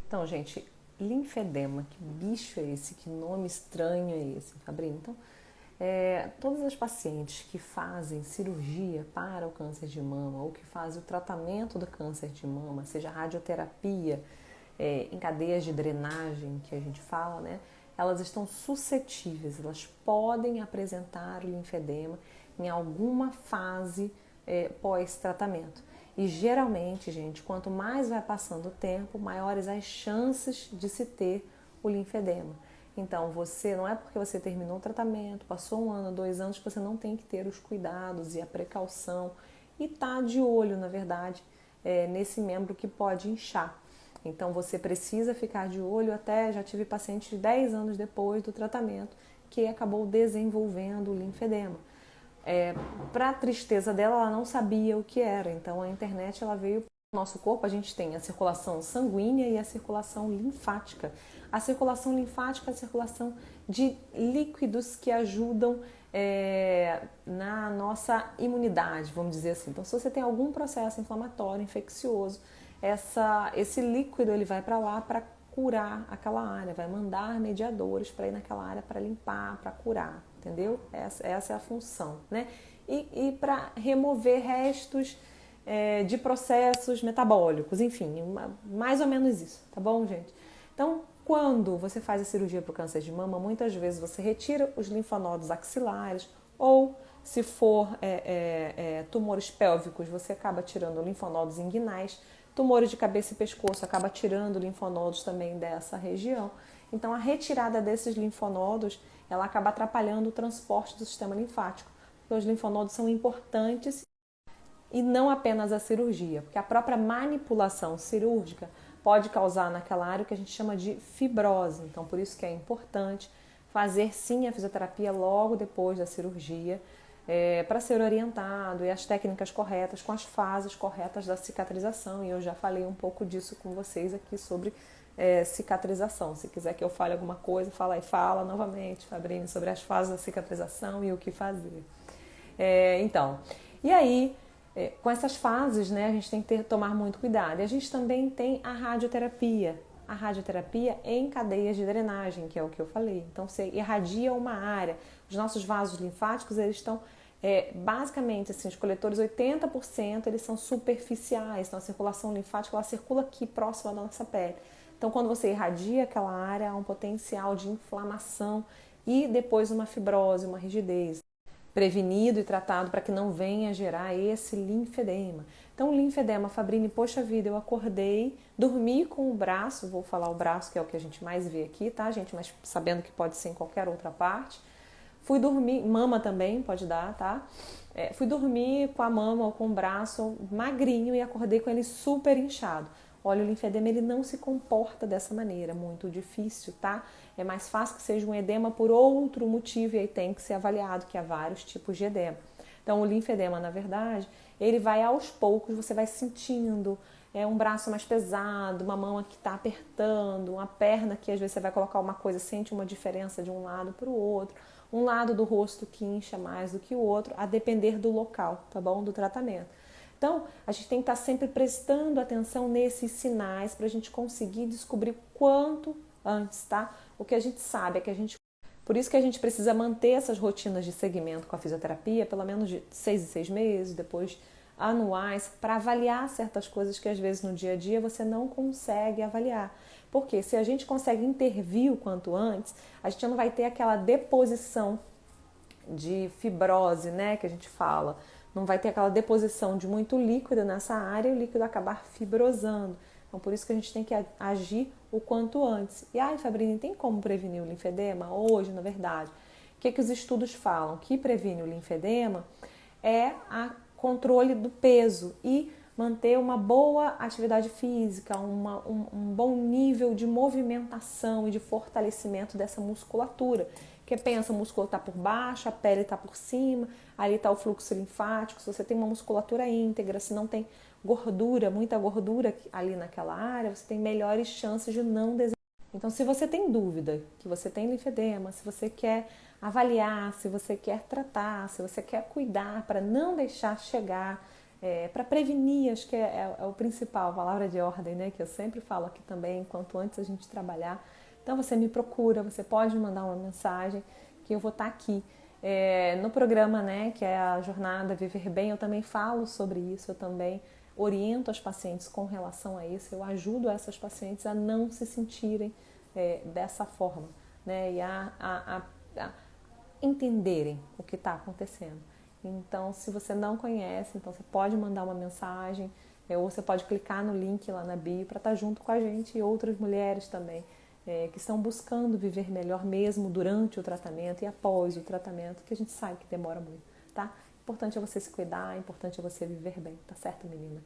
Então, gente, linfedema, que bicho é esse? Que nome estranho é esse, Fabrício? Então, todas as pacientes que fazem cirurgia para o câncer de mama ou que fazem o tratamento do câncer de mama, seja radioterapia, em cadeias de drenagem, que a gente fala, né? Elas estão suscetíveis, elas podem apresentar o linfedema em alguma fase pós-tratamento. E geralmente, gente, quanto mais vai passando o tempo, maiores as chances de se ter o linfedema. Então, você não é porque você terminou o tratamento, passou 1 ano, 2 anos, que você não tem que ter os cuidados e a precaução e tá de olho, na verdade, nesse membro que pode inchar. Então, você precisa ficar de olho. Até já tive pacientes de 10 anos depois do tratamento que acabou desenvolvendo o linfedema. Para a tristeza dela, ela não sabia o que era. Então, a internet ela veio para o nosso corpo. A gente tem a circulação sanguínea e a circulação linfática. A circulação linfática é a circulação de líquidos que ajudam na nossa imunidade, vamos dizer assim. Então, se você tem algum processo inflamatório, infeccioso, esse líquido ele vai para lá para curar aquela área, vai mandar mediadores para ir naquela área para limpar, para curar, entendeu? Essa é a função, né? E para remover restos de processos metabólicos, enfim, mais ou menos isso, tá bom, gente? Então, quando você faz a cirurgia para o câncer de mama, muitas vezes você retira os linfonodos axilares ou se for tumores pélvicos, você acaba tirando linfonodos inguinais. Tumores de cabeça e pescoço acaba tirando linfonodos também dessa região. Então, a retirada desses linfonodos, ela acaba atrapalhando o transporte do sistema linfático. Porque os linfonodos são importantes e não apenas a cirurgia, porque a própria manipulação cirúrgica pode causar naquela área o que a gente chama de fibrose. Então, por isso que é importante fazer sim a fisioterapia logo depois da cirurgia, para ser orientado e as técnicas corretas, com as fases corretas da cicatrização. E eu já falei um pouco disso com vocês aqui sobre cicatrização. Se quiser que eu fale alguma coisa, fala novamente, Fabrício, sobre as fases da cicatrização e o que fazer. Então, e aí, com essas fases, né, a gente tem que tomar muito cuidado. E a gente também tem a radioterapia. A radioterapia em cadeias de drenagem, que é o que eu falei. Então, você irradia uma área. Os nossos vasos linfáticos, eles estão basicamente, assim, os coletores, 80% eles são superficiais. Então, a circulação linfática, ela circula aqui, próxima da nossa pele. Então, quando você irradia aquela área, há um potencial de inflamação e depois uma fibrose, uma rigidez. Prevenido e tratado para que não venha gerar esse linfedema. Então, o linfedema, Fabrini, poxa vida, eu acordei, dormi com o braço, vou falar o braço que é o que a gente mais vê aqui, tá, gente? Mas sabendo que pode ser em qualquer outra parte. Fui dormir, mama também pode dar, tá? Fui dormir com a mama ou com o braço magrinho e acordei com ele super inchado. Olha, o linfedema ele não se comporta dessa maneira, muito difícil, tá? É mais fácil que seja um edema por outro motivo e aí tem que ser avaliado, que há vários tipos de edema. Então, o linfedema, na verdade, ele vai aos poucos, você vai sentindo um braço mais pesado, uma mão que está apertando, uma perna que às vezes você vai colocar uma coisa, sente uma diferença de um lado para o outro, um lado do rosto que incha mais do que o outro, a depender do local, tá bom? Do tratamento. Então, a gente tem que estar sempre prestando atenção nesses sinais para a gente conseguir descobrir quanto antes, tá? O que a gente sabe é que por isso que a gente precisa manter essas rotinas de segmento com a fisioterapia, pelo menos de 6 em 6 meses, depois anuais, para avaliar certas coisas que às vezes no dia a dia você não consegue avaliar. Porque se a gente consegue intervir o quanto antes, a gente não vai ter aquela deposição de fibrose, né, que a gente fala. Não vai ter aquela deposição de muito líquido nessa área e o líquido acabar fibrosando. Então, por isso que a gente tem que agir o quanto antes. E, Fabrini, tem como prevenir o linfedema? Hoje, na verdade, o que os estudos falam? Que previne o linfedema é o controle do peso e manter uma boa atividade física, um bom nível de movimentação e de fortalecimento dessa musculatura. Porque pensa, o músculo está por baixo, a pele está por cima, ali está o fluxo linfático. Se você tem uma musculatura íntegra, se não tem gordura, muita gordura ali naquela área, você tem melhores chances de não desenvolver. Então, se você tem dúvida que você tem linfedema, se você quer avaliar, se você quer tratar, se você quer cuidar para não deixar chegar para prevenir, acho que é o principal, a palavra de ordem, né? Que eu sempre falo aqui também, quanto antes a gente trabalhar. Então você me procura, você pode mandar uma mensagem que eu vou estar aqui. No programa, né, que é a jornada Viver Bem, eu também falo sobre isso, eu também oriento as pacientes com relação a isso, eu ajudo essas pacientes a não se sentirem dessa forma, né, e a entenderem o que está acontecendo. Então, se você não conhece, então você pode mandar uma mensagem, ou você pode clicar no link lá na bio para estar junto com a gente e outras mulheres também que estão buscando viver melhor mesmo durante o tratamento e após o tratamento, que a gente sabe que demora muito, tá? Importante é você se cuidar, importante é você viver bem, tá certo, menina?